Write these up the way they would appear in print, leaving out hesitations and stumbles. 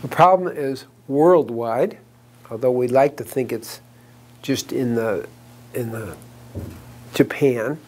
The problem is worldwide, although we like to think it's just in Japan.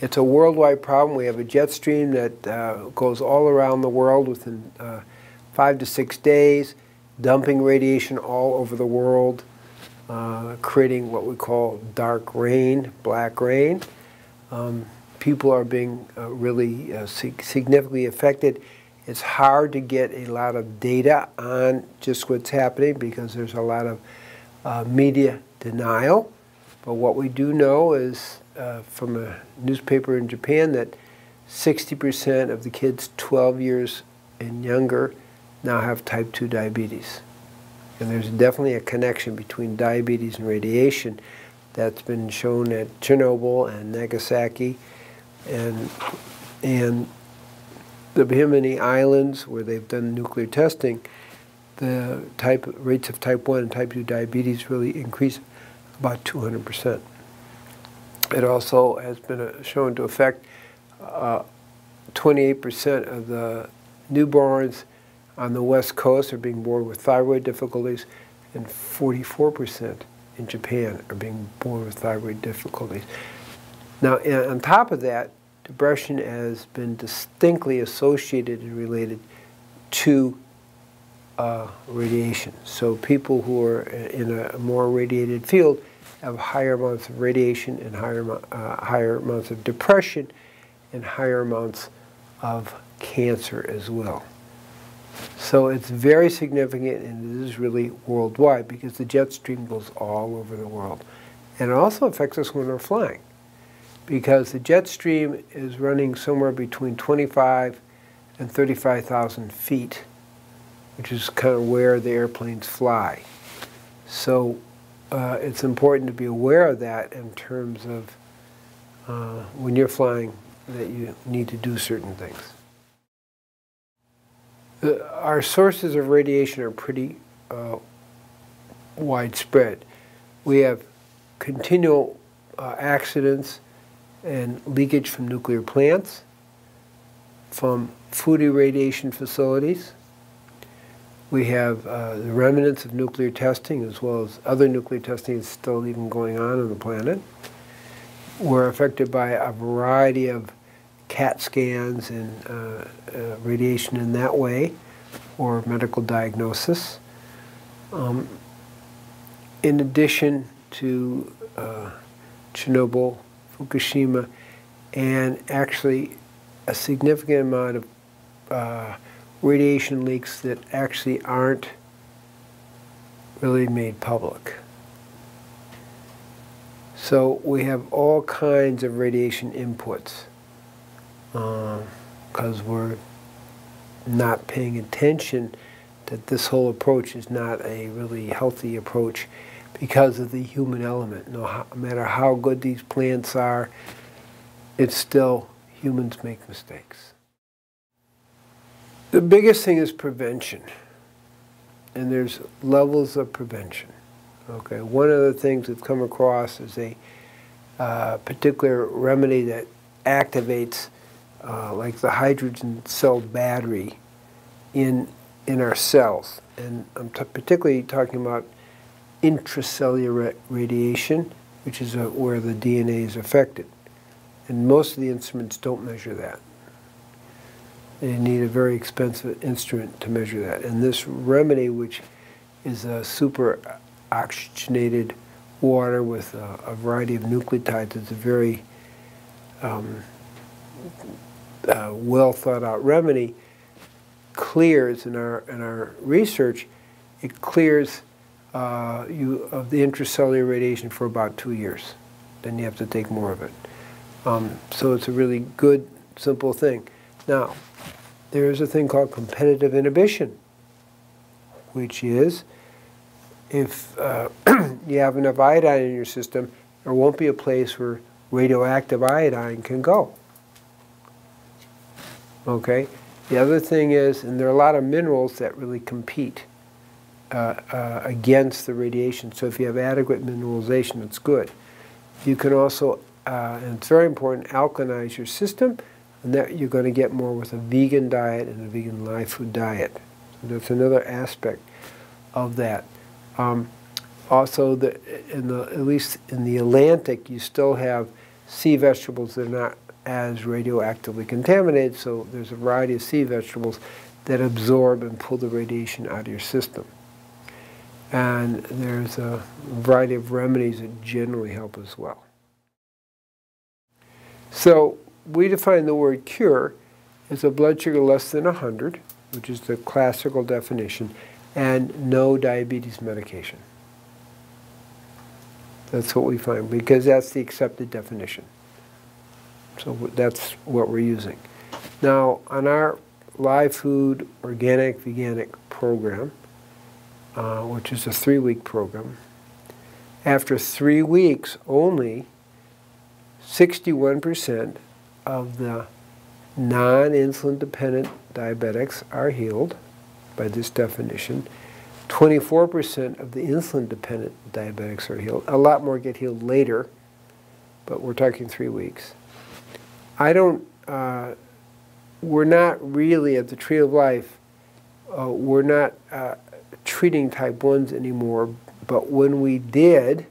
It's a worldwide problem. We have a jet stream that goes all around the world within 5 to 6 days, dumping radiation all over the world, creating what we call dark rain, black rain. People are being really significantly affected. It's hard to get a lot of data on just what's happening because there's a lot of media denial. But what we do know is from a newspaper in Japan that 60% of the kids 12 years and younger now have type 2 diabetes. And there's definitely a connection between diabetes and radiation that's been shown at Chernobyl and Nagasaki and the Bimini Islands, where they've done nuclear testing. The rates of type 1 and type 2 diabetes really increase about 200%. It also has been shown to affect 28% of the newborns on the West Coast are being born with thyroid difficulties, and 44% in Japan are being born with thyroid difficulties. Now, on top of that, depression has been distinctly associated and related to radiation. So people who are in a more radiated field have higher amounts of radiation and higher amounts of depression and higher amounts of cancer as well. So it's very significant, and it is really worldwide because the jet stream goes all over the world. And it also affects us when we're flying because the jet stream is running somewhere between 25 and 35,000 feet, which is kind of where the airplanes fly. So it's important to be aware of that in terms of when you're flying that you need to do certain things. Our sources of radiation are pretty widespread. We have continual accidents and leakage from nuclear plants, from food irradiation facilities. We have the remnants of nuclear testing as well as other nuclear testing that's still even going on the planet. We're affected by a variety of CAT scans and radiation in that way, or medical diagnosis. In addition to Chernobyl, Fukushima, and actually a significant amount of radiation leaks that actually aren't really made public. So we have all kinds of radiation inputs because we're not paying attention that this whole approach is not a really healthy approach because of the human element. No matter how good these plants are, it's still humans make mistakes. The biggest thing is prevention, and there's levels of prevention. Okay, one of the things we've come across is a particular remedy that activates like the hydrogen cell battery in our cells, and I'm particularly talking about intracellular radiation, which is where the DNA is affected, and most of the instruments don't measure that. They need a very expensive instrument to measure that, and this remedy, which is a super oxygenated water with a variety of nucleotides, is a very well thought out remedy, clears in our research, it clears you of the intracellular radiation for about 2 years. Then you have to take more of it. So it's a really good, simple thing. Now, there is a thing called competitive inhibition, which is if you have enough iodine in your system, there won't be a place where radioactive iodine can go. Okay? The other thing is, and there are a lot of minerals that really compete against the radiation. So if you have adequate mineralization, it's good. You can also, and it's very important, alkalinize your system, and that you're going to get more with a vegan diet and a vegan live food diet. That's another aspect of that. Also, at least in the Atlantic, you still have sea vegetables that are not as radioactively contaminated, so there's a variety of sea vegetables that absorb and pull the radiation out of your system. And there's a variety of remedies that generally help as well. So we define the word cure as a blood sugar less than 100, which is the classical definition, and no diabetes medication. That's what we find, because that's the accepted definition. So that's what we're using. Now, on our live food, organic, veganic program, which is a 3-week program, after 3 weeks only, 61% of the non-insulin dependent diabetics are healed by this definition. 24% of the insulin dependent diabetics are healed. A lot more get healed later, but we're talking 3 weeks. We're not really, at the Tree of Life, we're not treating type 1s anymore, but when we did,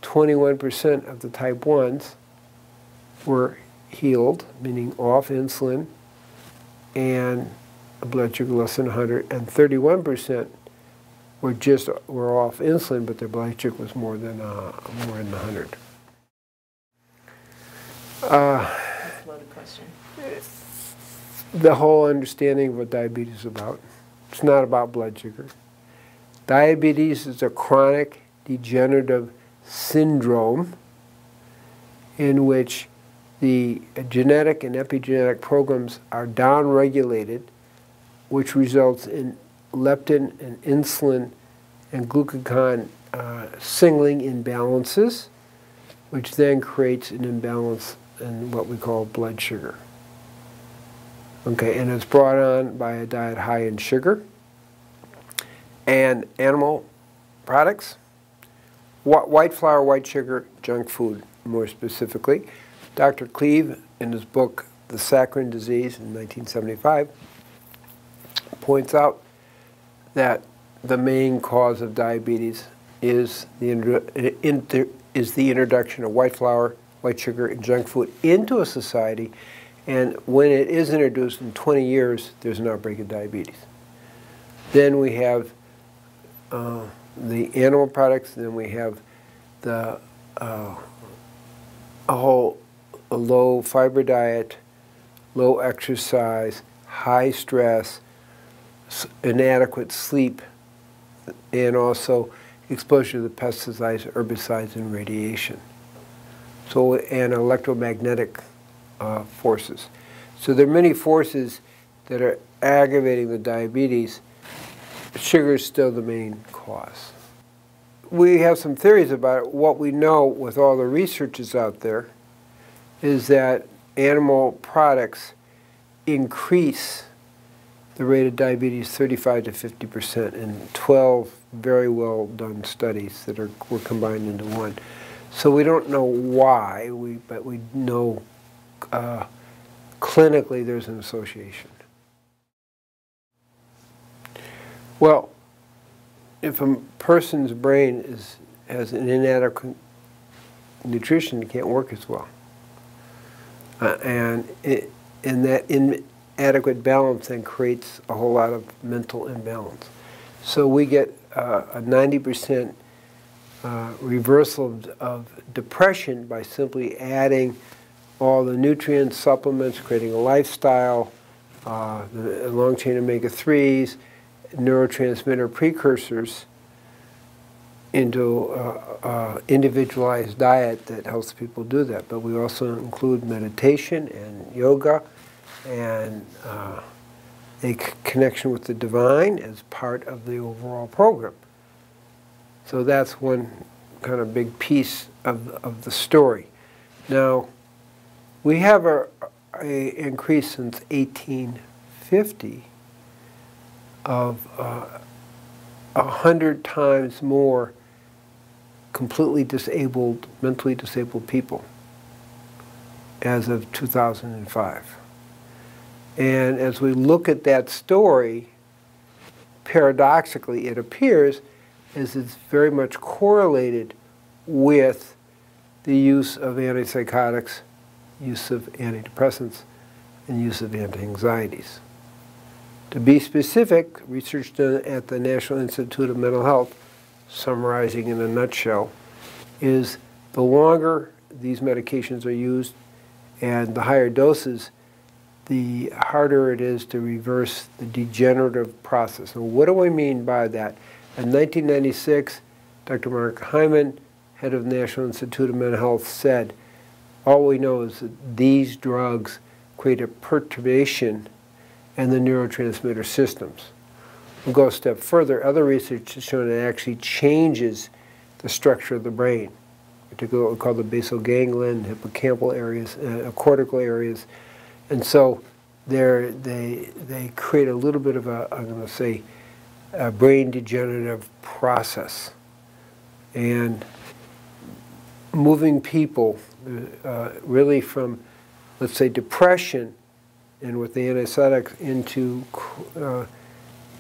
21% of the type 1s were healed, meaning off insulin and a blood sugar less than 100, and 31% were off insulin, but their blood sugar was more than 100. That's a loaded question. The whole understanding of what diabetes is about. It's not about blood sugar. Diabetes is a chronic degenerative syndrome in which the genetic and epigenetic programs are downregulated, which results in leptin and insulin and glucagon signaling imbalances, which then creates an imbalance in what we call blood sugar. Okay, and it's brought on by a diet high in sugar and animal products, white flour, white sugar, junk food more specifically. Dr. Cleve, in his book, The Saccharine Disease in 1975, points out that the main cause of diabetes is the introduction of white flour, white sugar, and junk food into a society, and when it is introduced in 20 years, there's an outbreak of diabetes. Then we have the animal products, then we have the a low fiber diet, low exercise, high stress, inadequate sleep, and also exposure to pesticides, herbicides, and radiation. So, and electromagnetic forces. So there are many forces that are aggravating the diabetes. Sugar is still the main cause. We have some theories about it. What we know with all the researchers out there is that animal products increase the rate of diabetes 35 to 50% in 12 very well done studies that were combined into one. So we don't know why, but we know clinically there's an association. Well, if a person's brain has an inadequate nutrition, it can't work as well. And that inadequate balance then creates a whole lot of mental imbalance. So we get a 90% reversal of depression by simply adding all the nutrients, supplements, creating a lifestyle, the long-chain omega-3s, neurotransmitter precursors into individualized diet that helps people do that. But we also include meditation and yoga and a connection with the divine as part of the overall program. So that's one kind of big piece of the story. Now, we have an increase since 1850 of 100 times more completely disabled, mentally disabled people as of 2005. And as we look at that story, paradoxically, it appears is it's very much correlated with the use of antipsychotics, use of antidepressants, and use of anti-anxieties. To be specific, research done at the National Institute of Mental Health, summarizing in a nutshell, is the longer these medications are used and the higher doses, the harder it is to reverse the degenerative process. And what do I mean by that? In 1996, Dr. Mark Hyman, head of the National Institute of Mental Health, said, all we know is that these drugs create a perturbation in the neurotransmitter systems. We'll go a step further. Other research has shown it actually changes the structure of the brain, particularly what we call the basal ganglion, hippocampal areas, cortical areas. And so they create a little bit of a, I'm going to say, a brain degenerative process. And moving people really from, let's say, depression and with the antipsychotics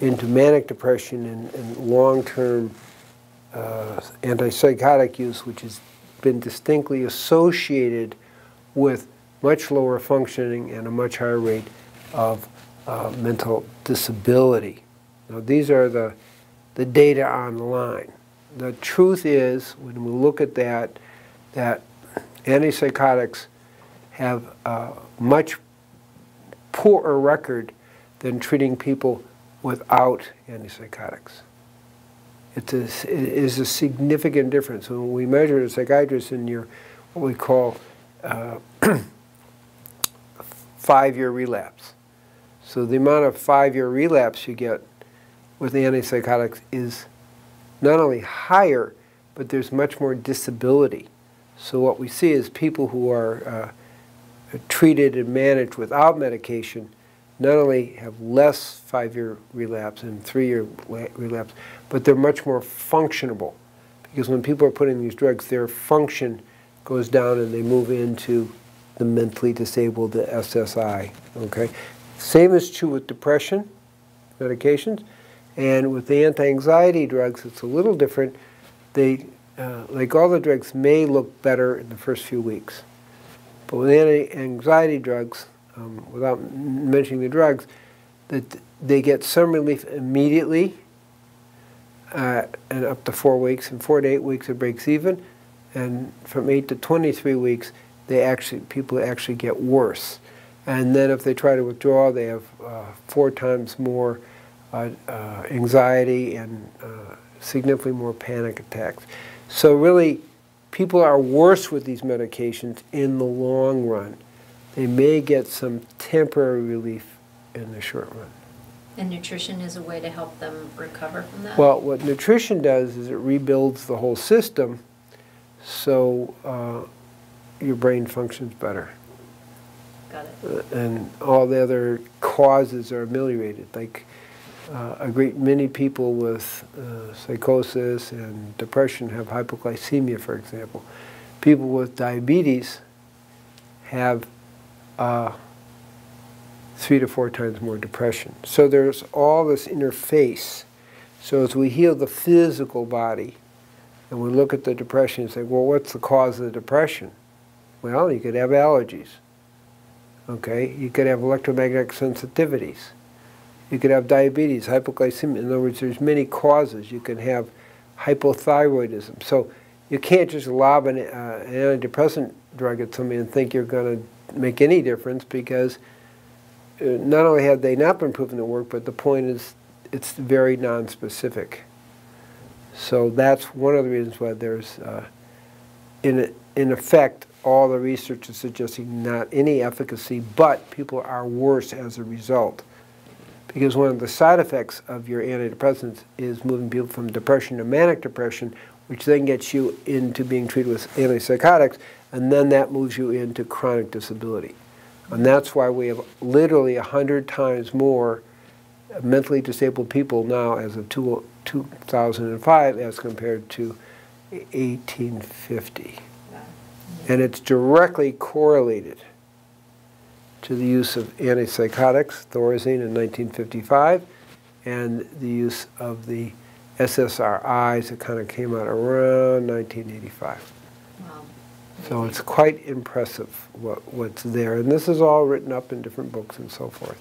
into manic depression and long-term antipsychotic use, which has been distinctly associated with much lower functioning and a much higher rate of mental disability. Now, these are the data on the line. The truth is, when we look at that antipsychotics have a much poorer record than treating people without antipsychotics. It is a significant difference. When we measure a psychiatrist in your, what we call 5-year relapse. So the amount of 5-year relapse you get with antipsychotics is not only higher, but there's much more disability. So what we see is people who are treated and managed without medication not only have less 5-year relapse and 3-year relapse, but they're much more functionable. Because when people are putting these drugs, their function goes down and they move into the mentally disabled, the SSI. Okay? Same is true with depression medications. And with the anti-anxiety drugs, it's a little different. They, like all the drugs, may look better in the first few weeks. But with anti-anxiety drugs, without mentioning the drugs, that they get some relief immediately, and up to 4 weeks. In 4 to 8 weeks, it breaks even, and from 8 to 23 weeks, people actually get worse. And then if they try to withdraw, they have 4 times more anxiety and significantly more panic attacks. So really, people are worse with these medications in the long run. They may get some temporary relief in the short run. And nutrition is a way to help them recover from that? Well, what nutrition does is it rebuilds the whole system so your brain functions better. Got it. And all the other causes are ameliorated. Like a great many people with psychosis and depression have hypoglycemia, for example. People with diabetes have 3 to 4 times more depression. So there's all this interface. So as we heal the physical body and we look at the depression and say, well, what's the cause of the depression? Well, you could have allergies. Okay, you could have electromagnetic sensitivities. You could have diabetes, hypoglycemia. In other words, there's many causes. You can have hypothyroidism. So you can't just lob an antidepressant drug at somebody and think you're going to make any difference, because not only have they not been proven to work, but the point is it's very nonspecific. So that's one of the reasons why there's, in effect, all the research is suggesting not any efficacy, but people are worse as a result. Because one of the side effects of your antidepressants is moving people from depression to manic depression, which then gets you into being treated with antipsychotics, and then that moves you into chronic disability. And that's why we have literally 100 times more mentally disabled people now as of 2005 as compared to 1850. And it's directly correlated to the use of antipsychotics, Thorazine in 1955, and the use of the SSRIs that kind of came out around 1985. Wow. So it's quite impressive what's there. And this is all written up in different books and so forth.